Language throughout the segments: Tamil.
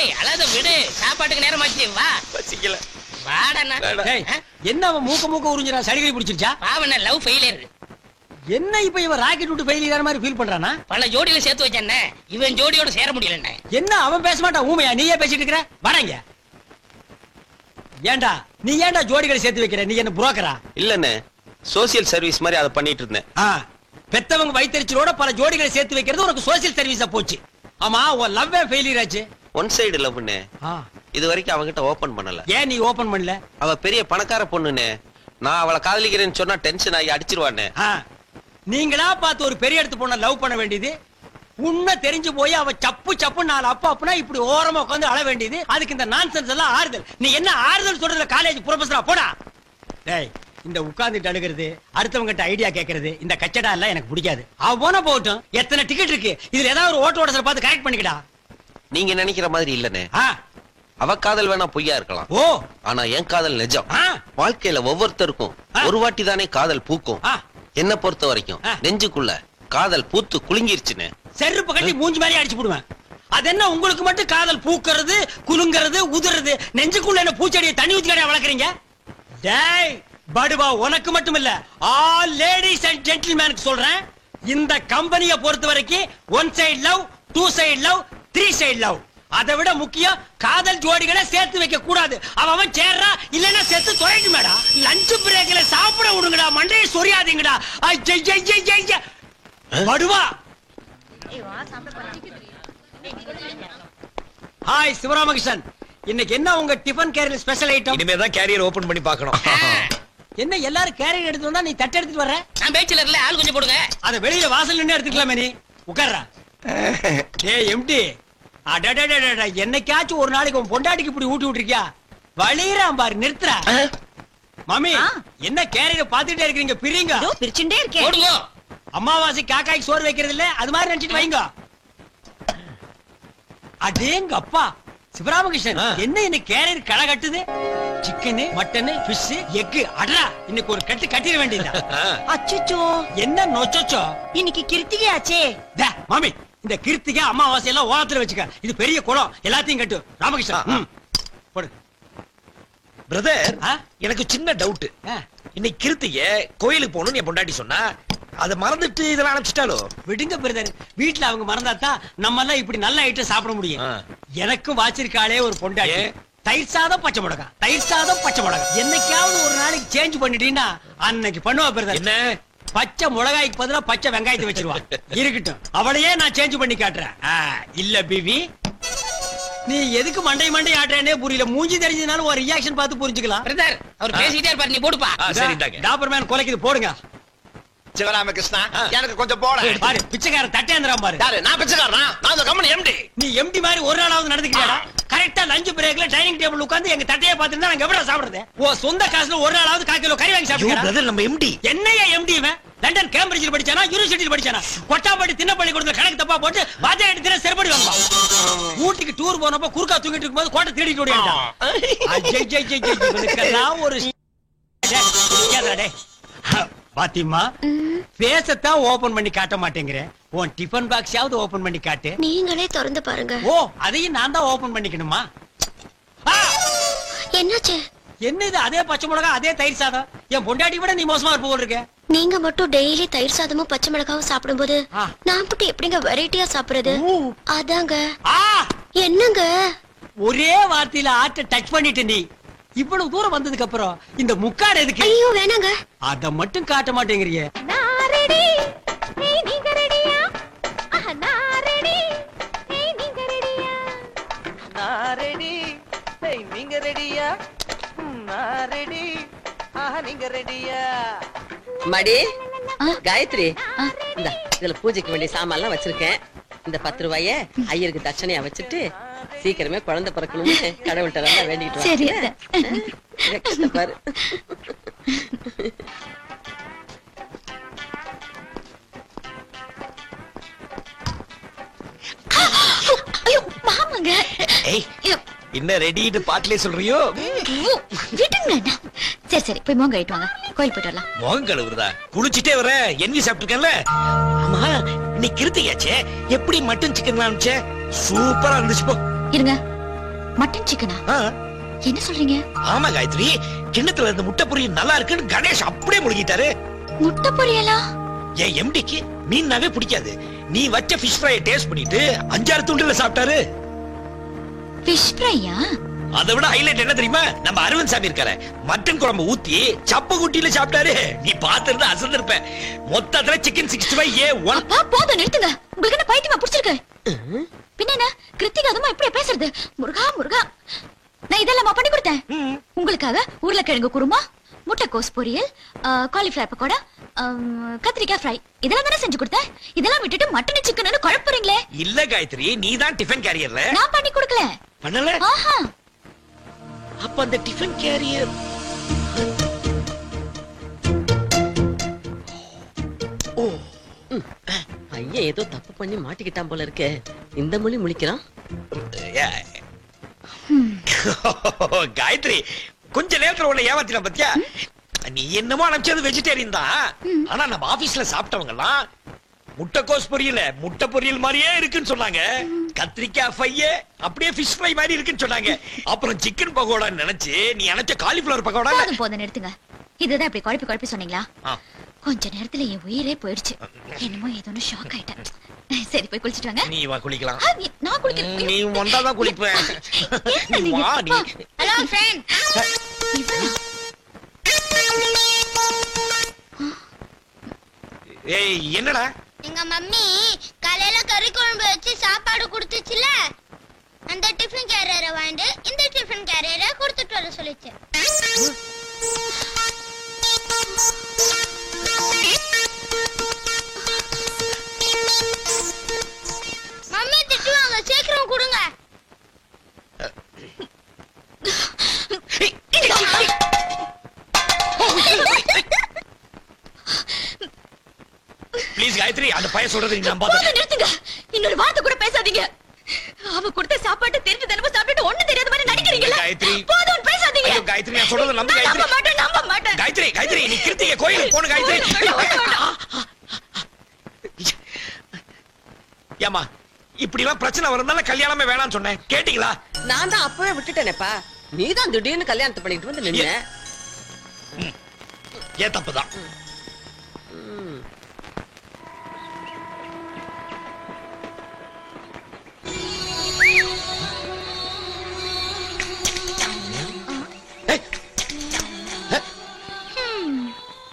டேய் அழாத விடு, சாப்பாட்டுக்கு நேரமாச்சு, வா. பசிக்கல. வாடா. டேய் என்ன அவன் மூக்க உறிஞ்சிரா, சளிகடி பிடிச்சிருச்சா? பாவன லவ் ஃபெயிலியர். என்ன இப்ப இவன் ராக்கெட் விட்டு ஃபெயிலியர் மாதிரி ஃபீல் பண்றானா? பல ஜோடியில சேர்த்து வச்சேன்ன, இவன் ஜோடியோட சேர முடியலண்ணே. என்ன அவன் பேச மாட்டான், ஊமையா நீயே பேசிட்டு இருக்கற? வாடங்க. ஏண்டா நீ ஏண்டா ஜோடிகளை சேர்த்து வைக்கிற? நீ என்ன புரோக்கரா? இல்லண்ணே, சோசியல் சர்வீஸ் மாதிரி அதை பண்ணிட்டு இருந்தேன். பெத்தவங்க வைத்தறிச்சலோட பல ஜோடிகளை சேர்த்து வைக்கிறது உனக்கு சோசியல் சர்வீஸா போச்சு. ஆமா, உன் லவ்வே ஃபெயிலியர் ஆச்சு. One side லவ்னே. இது வரைக்கும் அவகிட்ட ஓபன் பண்ணல. ஏன் நீ ஓபன் பண்ணல? அவ பெரிய பணக்கார பொண்ணுனே. நான் அவளை காதலிக்கிறேன்னு சொன்னா டென்ஷன் ஆகி அடிச்சிருவானே. நீங்களா பார்த்து ஒரு பெரிய இடத்து பொண்ண லவ் பண்ண வேண்டியது, உன்ன தெரிஞ்சு போய் அவ சப்பு சப்பு நாலு அப்பா அப்பனா இப்படி ஓரமா உட்காந்து அழ வேண்டியது. அதுக்கு இந்த நான்சென்ஸ் எல்லாம் ஆறுதல். நீ என்ன ஆறுதல் சொல்றதுல காலேஜ் ப்ரொஃபஸரா போடா. டேய் இந்த உட்கார்ந்துட்டு அழுகிறது, அடுத்தவங்க கிட்ட ஐடியா கேட்கறது, இந்த கச்சடா எல்லாம் எனக்கு பிடிக்காது. அவன போட்டும், எத்தனை டிக்கெட் இருக்கு, இதுல ஏதாவது ஒரு ஓட்ட ஓடசல பார்த்து கரெக்ட் பண்ணிக்கடா. நீங்க நினைக்கிற மாதிரி இல்லனே. அவ காதல் வேணா பொய்யா இருக்கலாம். ஓ, ஆனா என் காதல் நிஜம். வாழ்க்கையில ஒவ்வொருத்தருக்கும் ஒரு வாட்டி தானே காதல் பூக்கும். என்ன பொறுத்த வரைக்கும் நெஞ்சுக்குள்ள காதல் பூத்து குலுங்கிருச்சுன்னு செருப்பு கட்டி மூஞ்சி மாதிரி அடிச்சு போடுவேன். அது என்ன உங்களுக்கு மட்டும் காதல் பூக்கிறது, குலுங்கிறது, உதிர்றது, நெஞ்சுக்குள்ள என்ன பூச்செடியை தண்ணி ஊத்தி கடையா வளர்க்குறீங்க? டேய் படுவா, உனக்கு மட்டும் இல்ல, ஆல் லேடிஸ் அண்ட் ஜென்டில்மேனுக்கு சொல்றேன். இந்த கம்பெனியை பொறுத்த வரைக்கும் one side love, two side love, three side love. அதை விட முக்கியம் காதல் ஜோடிகளை சேர்த்து வைக்க கூடாது. அவன் சேர்றா இல்லன்னா சேர்த்து தொலைட்டு மேடா. லஞ்ச் பிரேக்ல சாப்பிட விடுங்கடா, மண்டையை சொரியாதீங்கடா. படுவா. ஹாய் சிவராமகிருஷ்ணன், இன்னைக்கு என்ன உங்க டிபன் கேரியர் ஸ்பெஷல் ஐட்டம்? இனிமே தான் கேரியர் ஓபன் பண்ணி பார்க்கணும். என்ன எல்லாரும் கேரியர் எடுத்து வந்தா நீ தட்டை எடுத்துட்டு வர்ற? நான் பேச்சுலர்ல ஆள் கொஞ்சம் போடுங்க. அத வெளியில வாசல் நின்னு எடுத்துக்கலாமே, நீ உட்கார்றா. ஏய் எம்டி, அடடடடட, என்னைக்காச்சும் ஒரு நாளைக்கு உன் பொண்டாட்டிக்கு இப்படி ஊட்டி விட்டுருக்கியா? வலிறான் பாரு, நிறுத்துறா. மாமி என்ன கேரியர் பாத்துட்டே இருக்கீங்க, பிரிங்க. பிரிச்சுட்டே இருக்கேன். போடுங்க. அமாவாசை காக்காய்க்கு சோறு வைக்கிறது இல்ல, அது மாதிரி நினைச்சிட்டு வைங்க. அடேங்க அப்பா சிவராமகிருஷ்ணன், என்ன இன்னைக்கு கேரியர் களை கட்டுது? Chicken, mutton, fish, egg. அடடா, இன்னைக்கு ஒரு கட்டு கட்டிட வேண்டியதா? அச்சச்சோ, என்ன நொச்சோ? இன்னைக்கு கிருத்திகை ஆச்சே. மாமி இந்த கிருத்திகை அமாவாசை எல்லாம் ஓரத்துல வச்சுக்க. இது பெரிய குளம், எல்லாத்தையும் கட்டு. ராமகிருஷ்ணன் போடு. பிரதர், எனக்கு சின்ன டவுட். இன்னைக்கு கிருத்திகை கோயிலுக்கு போகணும்னு என் பொண்டாட்டி சொன்னா, அதை மறந்துட்டு இதெல்லாம் அனுப்பிச்சிட்டாலோ? விடுங்க பிரதர், வீட்டுல அவங்க மறந்தாதான் நம்ம எல்லாம் இப்படி நல்ல ஐட்டம் சாப்பிட முடியும். எனக்கும் வாச்சிருக்காளே ஒரு பொண்டாட்டி, தயிர் சாதம் பச்சை மிளகா, தயிர் சாதம் பச்சை மிளகா. என்னைக்காவது ஒரு நாளைக்கு சேஞ்ச் பண்ணிட்டீங்கன்னா அன்னைக்கு பண்ணுவா பிரதர். என்ன பச்சை மிளகாய்க்கு பதிலா பச்சை வெங்காயத்தை வச்சிருவா. இருக்கட்டும், அவளையே நான் சேஞ்ச் பண்ணி காட்டுறேன். இல்ல பிவி, நீ எதுக்கு மண்டை ஆட்டுறேனே புரியல. மூஞ்சி தெரிஞ்சதுனால ஒரு ரியாக்ஷன் பார்த்து புரிஞ்சுக்கலாம். பிரதர் அவர் பேசிட்டே இருப்பாரு, நீ போடுப்பா. சரிட்டாங்க. டாபர்மேன் கொலைக்குது, போடுங்க. சிவராமகிருஷ்ணா, எனக்கு கொஞ்சம் போட பாரு, பிச்சைக்காரன் தட்டேந்திரம் பாரு. நான் பிச்சைக்காரனா? நான் அந்த கம்பெனி எம்டி. நீ எம்டி மாதிரி ஒரு நாளாவது நடந்துக்கிறியாடா? கரெக்டா லஞ்ச் பிரேக்ல டைனிங் டேபிள் உட்கார்ந்து எங்க தட்டையே பார்த்துட்டு நாங்க எவ்வளவு சாப்பிடுறது? ஓ சொந்த காசுல ஒரு நாளாவது 1/4 கிலோ கறி வாங்கி சாப்பிடுறா? பிரதர், நம்ம எம்டி. என்னையா எம்டி இவன்? லண்டன் கேம்பிரிட்ஜில் படிச்சானா, யூனிவர்சிட்டியில் படிச்சானா? கொட்டாப்பட்டி தின்னப்பள்ளி கொடுத்த கணக்கு தப்பா போட்டு வாத்தியா எடுத்து செருப்படி வாங்குவா. ஊட்டிக்கு டூர் போனப்ப குறுக்கா தூங்கிட்டு இருக்கும்போது கோட்டை தேடிட்டு ஓடியாண்டான். இவனுக்கெல்லாம் ஒரு பாத்திமா, பேசத்தான் ஓபன் பண்ணி காட்ட மாட்டேங்கிறேன். உன் டிபன் பாக்ஸாவது ஓபன் பண்ணி காட்டு. நீங்களே திறந்து பாருங்க. ஓ, அதையும் நான் தான் ஓபன் பண்ணிக்கணுமா? என்னாச்சு? என்ன இது? அதே பச்சை மிளகா, அதே தயிர் சாதம். என் பொண்டாட்டி விட நீ மோசமா இருப்ப போல இருக்க. நீங்க மட்டும் டெய்லி தயிர் சாதமும் பச்சை மிளகாவும் சாப்பிடும்போது நான் மட்டும் எப்படிங்க வெரைட்டியா சாப்பிடுறது? அதாங்க. என்னங்க ஒரே வார்த்தையில ஆட்ட டச் பண்ணிட்டு நீ இவ்வளவு தூரம் வந்ததுக்கு அப்புறம் இந்த முக்காடு எதுக்கு? ஐயோ வேணாங்க. அத மட்டும் காட்ட மாட்டேங்கறியே. நான் ரெடி, ஏய் நீங்க ரெடியா? நான் ரெடி, ஏய் நீங்க ரெடியா? நான் ரெடி, ஏய் நீங்க ரெடியா? நான் ரெடி, நீங்க ரெடியா? மடி காயத்ரி, இந்த இதுல பூஜைக்கு வேண்டிய சாமான்லாம் வச்சிருக்கேன். இந்த 10 ரூபாய ஐயருக்கு தட்சணையா வச்சுட்டு சீக்கிரமே குழந்தை பிறக்கணும்னு கடவுள்கிட்ட வேண்டிட்டு பாரு. என்ன ரெடின்னு பாட்டிலே சொல்றியோ? சரி சரி, போய் மோங்க ஆயிட்டு வாங்க, கோயில் போயிட்டு வரலாம். மோகம் கழுவுறதா? குளிச்சுட்டே வர என்வி சாப்பிட்டுருக்கேன்ல. ஆமா, நீ கிருத்தியாச்சே, எப்படி மட்டன் சிக்கன் அனுப்பிச்சே? சூப்பரா இருந்துச்சு. போ இருங்க, மட்டன் சிக்கனா? ஆ, என்ன சொல்றீங்க? ஆமா காயத்ரி, கிண்ணத்துல இருந்த முட்டை பொரியல் நல்லா இருக்குன்னு கணேஷ் அப்படியே முழுகிட்டாரு. முட்டை பொரியலா? என் எம்டிக்கு மீன்னாவே பிடிக்காது. நீ வச்ச ஃபிஷ் ஃப்ரை டேஸ்ட் பண்ணிட்டு 5-6 துண்டுல சாப்பிட்டாரு. ஃபிஷ் ஃப்ரையா? அதை விட ஹைலைட் என்ன தெரியுமா? நம்ம அரவிந்த் சாமி இருக்காரு, மட்டன் குழம்பு ஊத்தி சப்ப குட்டியில சாப்பிட்டாரு. நீ பாத்துருந்தா அசந்திருப்ப. மொத்தத்துல சிக்கன் 65 A1. அப்பா போதும், நிறுத்துங்க. உங்களுக்கு என்ன பைத்தியமா பிடிச்சிருக்கு? பின்ன என்ன கிருத்திகா அதுமா இப்படி பேசுறது? முருகா முருகா, நான் இதெல்லாம் பண்ணி கொடுத்தேன் உங்களுக்காக. உருளைக்கிழங்கு குருமா, முட்டைக்கோஸ் பொரியல், காலிஃபிளவர் பக்கோடா, கத்திரிக்காய் ஃப்ரை, இதெல்லாம் தானே செஞ்சு கொடுத்தேன். இதெல்லாம் விட்டுட்டு மட்டன் சிக்கன் குழப்பறீங்களே. இல்ல காயத்ரி, நீ தான் டிஃபன் கேரியர்ல. நான் பண்ணி கொடுக்கல. பண்ணல? ஆஹா. அப்ப அந்த டிஃபன் கேரியர் ஐயா ஏதோ தப்பு பண்ணி மாட்டிக்கிட்டான் போல இருக்கே. இந்த மொழி முழிக்கிறான். காயத்ரி, கொஞ்ச நேரத்துல உன்னை ஏமாத்தின பத்தியா? நீ என்னமோ நினைச்சது வெஜிடேரியன் தான். ஆனா நம்ம ஆபீஸ்ல சாப்பிட்டவங்க எல்லாம் முட்டைக்கோஸ் பொரியல முட்டை பொரியல் மாதிரியே இருக்குன்னு சொன்னாங்க. கத்திரிக்காய் ஃப்ரையே அப்படியே ஃபிஷ் ஃப்ரை மாதிரி இருக்குன்னு சொன்னாங்க. அப்புறம் சிக்கன் பகோடா நினைச்சு நீ நினைச்ச காலிஃபிளவர் பகோடா. போதும் போதும், நிறுத்துங்க. இதுதான் இப்படி குழப்பி குழப்பி சொன்னீங்களா? கொஞ்ச நேரத்துல என் உயிரே போயிடுச்சு. என்னமோ ஏதோ ஷாக் ஆயிட்டேன். சரி போய் குளிச்சிட்டு வாங்க. நீ வா குளிக்கலாம். நான் குளிக்கிறேன். நீ வந்தாதான் குளிப்பேன். என்ன நீங்க? வா நீ. Hello friend. ஏய் என்னடா? எங்க மம்மி காலையில கறி குழம்பு வச்சு சாப்பாடு கொடுத்துச்சுல, அந்த டிஃபன் கேரியரை வாங்கிட்டு இந்த டிஃபன் கேரியரை கொடுத்துட்டு வர சொல்லிச்சு. மம்மி திட்டுவாங்க, சீக்கிரம் கொடுங்க. ப்ளீஸ் காயத்ரி, அந்த பையன் சொல்றது நீ நம்பாத. போதும், நிறுத்துங்க. இன்னொரு வார்த்தை கூட பேசாதீங்க. அவ கொடுத்த சாப்பாட்டு தெரிஞ்சு தினமும் சாப்பிட்டு ஒண்ணு தெரியாத மாதிரி நடிக்கிறீங்களா? காயத்ரி, போதும் பேசாதீங்க. ஐயோ காயத்ரி, நான் சொல்றது நம்பு நான் காயத்ரி. நம்ப மாட்டேன், நம்ப மாட்டேன். காயத்ரி, காயத்ரி, நீ கிருத்திகை கோயிலுக்கு போணும் காயத்ரி. ஏமா இப்படி எல்லாம் பிரச்சனை வரதுனால கல்யாணமே வேணாம்னு சொன்னேன், கேட்டீங்களா? நான் தான் அப்பவே விட்டுட்டேனேப்பா. நீ தான் திடீர்னு கல்யாணத்தை பண்ணிட்டு வந்து நின்ன. ஏன் தப்புதான்.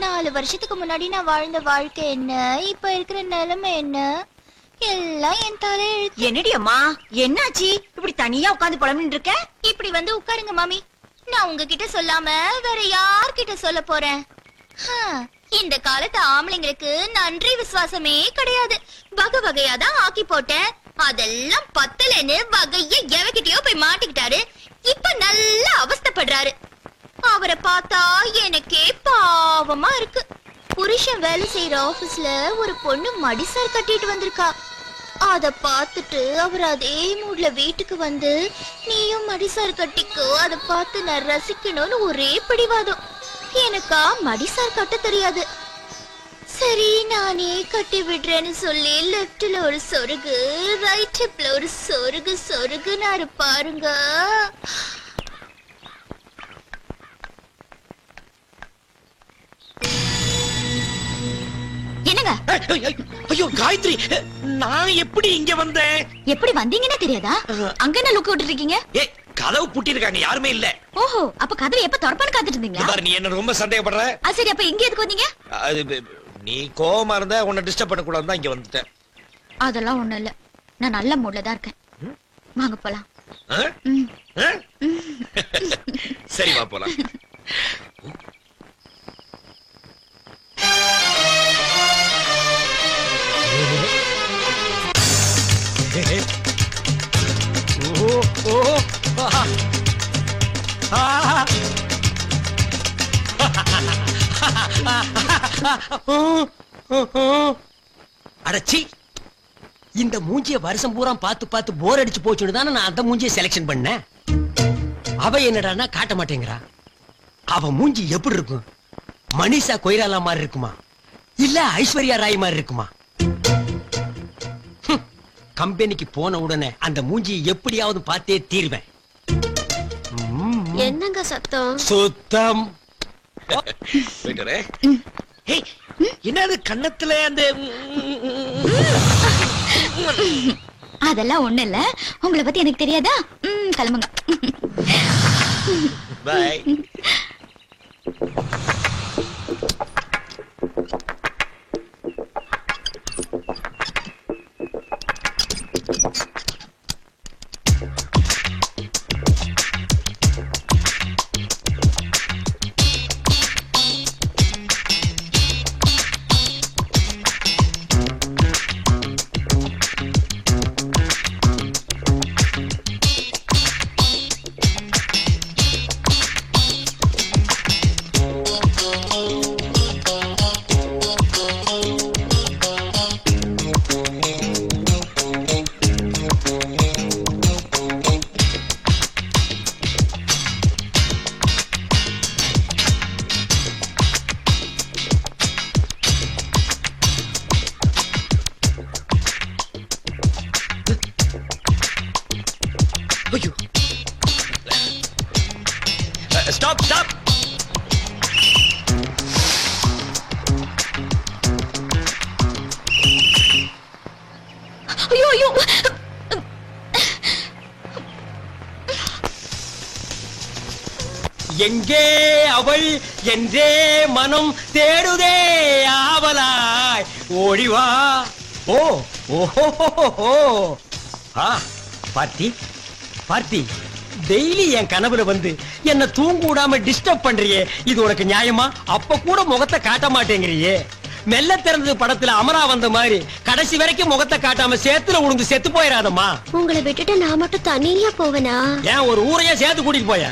நாலு வருஷத்துக்கு முன்னாடி நான் வாழ்ந்த வாழ்க்கை என்ன, இப்ப இருக்கிற நிலைமை என்ன, எல்லாம் என் தலையெழுத்து. என்னடி அம்மா, என்னாச்சு இப்படி தனியா உட்கார்ந்து புலம்பிட்டு இருக்க? இப்படி வந்து உட்காருங்க மாமி. நான் உங்ககிட்ட சொல்லாம வேற யார்கிட்ட சொல்ல போறேன்? இந்த காலத்து ஆம்பளைங்களுக்கு நன்றி விசுவாசமே கிடையாது. வகை வகையா தான் ஆக்கி போட்டேன். அதெல்லாம் பத்தலன்னு வகைய எவகிட்டயோ போய் மாட்டிக்கிட்டாரு. இப்ப நல்லா அவஸ்தைப்படுறாரு. அவரை பார்த்தா எனக்கே பாவமா இருக்கு. புருஷன் வேலை செய்யற ஆபீஸ்ல ஒரு பொண்ணு மடிசார் கட்டிட்டு வந்திருக்கா. அத பார்த்துட்டு அவர் அதே மூட்ல வீட்டுக்கு வந்து, நீயும் மடிசார் கட்டிக்கோ, அத பார்த்து நான் ரசிக்கணும்னு ஒரே பிடிவாதம். எனக்கா மடிசார் கட்ட தெரியாது. சரி நானே கட்டி விடுறேன்னு சொல்லி லெப்ட்ல ஒரு சொருகு, ரைட் ஹிப்ல ஒரு சொருகு சொருகுனாரு பாருங்க. என்னங்க? ஐயோ காயத்ரி, நான் எப்படி இங்க வந்தேன்? எப்படி வந்தீங்கன்னே தெரியாதா? அங்க என்ன லுக் விட்டு இருக்கீங்க? ஏய், கதவு பூட்டி இருக்காங்க, யாருமே இல்ல. ஓஹோ, அப்ப கதவு எப்ப திறப்பான்னு காத்துட்டு இருந்தீங்களா? பாரு, நீ என்ன ரொம்ப சந்தேகப்படுற. சரி, அப்ப இங்க எதுக்கு வந்தீங்க? அது நீ கோவமா இருந்தா உன்னை டிஸ்டர்ப் பண்ண கூடாது தான் இங்க வந்துட்டேன். அதெல்லாம் ஒண்ணும் இல்ல, நான் நல்ல மூட்ல தான் இருக்கேன். வாங்க போலாம். சரி வா போலாம். அடச்சி, இந்த மூஞ்சிய வருஷம் பூரா பார்த்து பார்த்து போர் அடிச்சு போச்சுன்னு தானே நான் அந்த மூஞ்சிய செலக்ஷன் பண்ணேன். அவ என்னடான்னா காட்ட மாட்டேங்கிறா. அவ மூஞ்சி எப்படி இருக்கும்? மனிஷா கொய்ராலா மாதிரி இருக்குமா, இல்ல ஐஸ்வர்யா ராய் மாதிரி இருக்குமா? கம்பெனிக்கு போன உடனே அந்த மூஞ்சியை எப்படியாவது பார்த்தே தீர்வேன். என்னங்க சத்தம்? சுத்தம். போயிட்டு வரேன். ஏய், என்னது கன்னத்துல அந்த அதெல்லாம் ஒண்ணு இல்ல. உங்களை பத்தி எனக்கு தெரியாதா? கிளம்புங்க. பை. ஐயோ. Stop stop. ஐயோ ஐயோ. எங்கே அவள் என்றே மனம் தேடுதே ஆவலாய் ஓடிவா. ஓ ஓஹோ. பார்த்தி பார்த்தி, டெய்லி என் கனவுல வந்து என்ன தூங்க விடாம டிஸ்டர்ப் பண்றியே, இது உனக்கு நியாயமா? அப்ப கூட முகத்தை காட்ட மாட்டேங்கிறியே. மெல்ல திறந்தது படத்துல அமரா வந்த மாதிரி கடைசி வரைக்கும் முகத்தை காட்டாம சேத்துல உழுந்து செத்து போயிடாதம்மா. உங்களை விட்டுட்டு நான் மட்டும் தனியா போவேனா? ஏன் ஒரு ஊரையே சேர்த்து கூட்டிட்டு போய?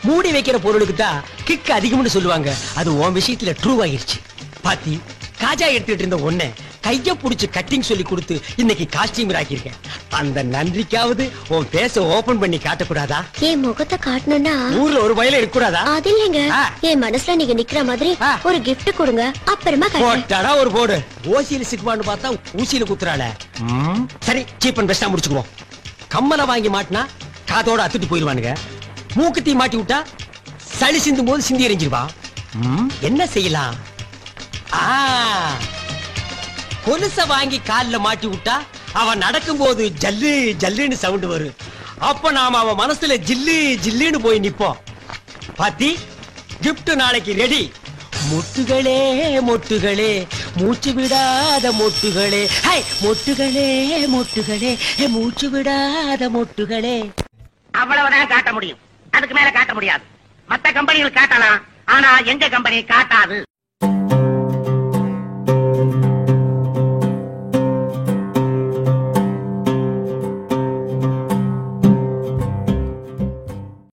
மூடி வைக்கிற பொருளுக்கு தான் கிக் அதிகம்னு சொல்லுவாங்க. அது உன் விஷயத்துல ட்ரூ ஆகிருச்சு. பாத்தி, காஜா எடுத்துட்டு இருந்த ஒன்ன கைய புடிச்சு கட்டிங் சொல்லி கொடுத்து இன்னைக்கு காஸ்டியூமர் ஆக்கியிருக்கேன். அந்த நன்றிக்காவது உன் பேச ஓபன் பண்ணி காட்டக்கூடாதா? என் முகத்தை காட்டணும்னா ஊர்ல ஒரு வயல இருக்க கூடாதா? அது இல்லைங்க. என் மனசுல நீங்க நிக்கிற மாதிரி ஒரு gift கொடுங்க, அப்புறமா காட்டுறேன். போட்டாடா ஒரு போடு. ஓசியில சிக்குவான்னு பார்த்தா ஊசியில குத்துறாள. சரி, சீப் அண்ட் பெஸ்டா முடிச்சுக்குவோம். கம்மலை வாங்கி மாட்டினா காதோட அத்துட்டு போயிருவானுங்க. மூக்குத்தி மாட்டி விட்டா சளி சிந்தும் போது சிந்தி எறிஞ்சிருவா. என்ன செய்யலாம்? கொலுச வாங்கி கால்ல மாட்டி விட்டா அவன் நடக்கும் போது ஜல்லு ஜல்லுன்னு சவுண்ட் வரும். அப்ப நாம அவன் மனசுல ஜில்லு ஜில்லுன்னு போய் நிப்போம். பாத்தி, gift நாளைக்கு ரெடி. மொட்டுகளே மொட்டுகளே, மூச்சு விடாத மொட்டுகளே, ஹை மொட்டுகளே மொட்டுகளே, மூச்சு விடாத மொட்டுகளே. அவ்வளவுதான் காட்ட முடியும், அதுக்கு மேல காட்ட முடியாது. மத்த கம்பெனிகள் காட்டலாம், ஆனா எங்க கம்பெனி காட்டாது.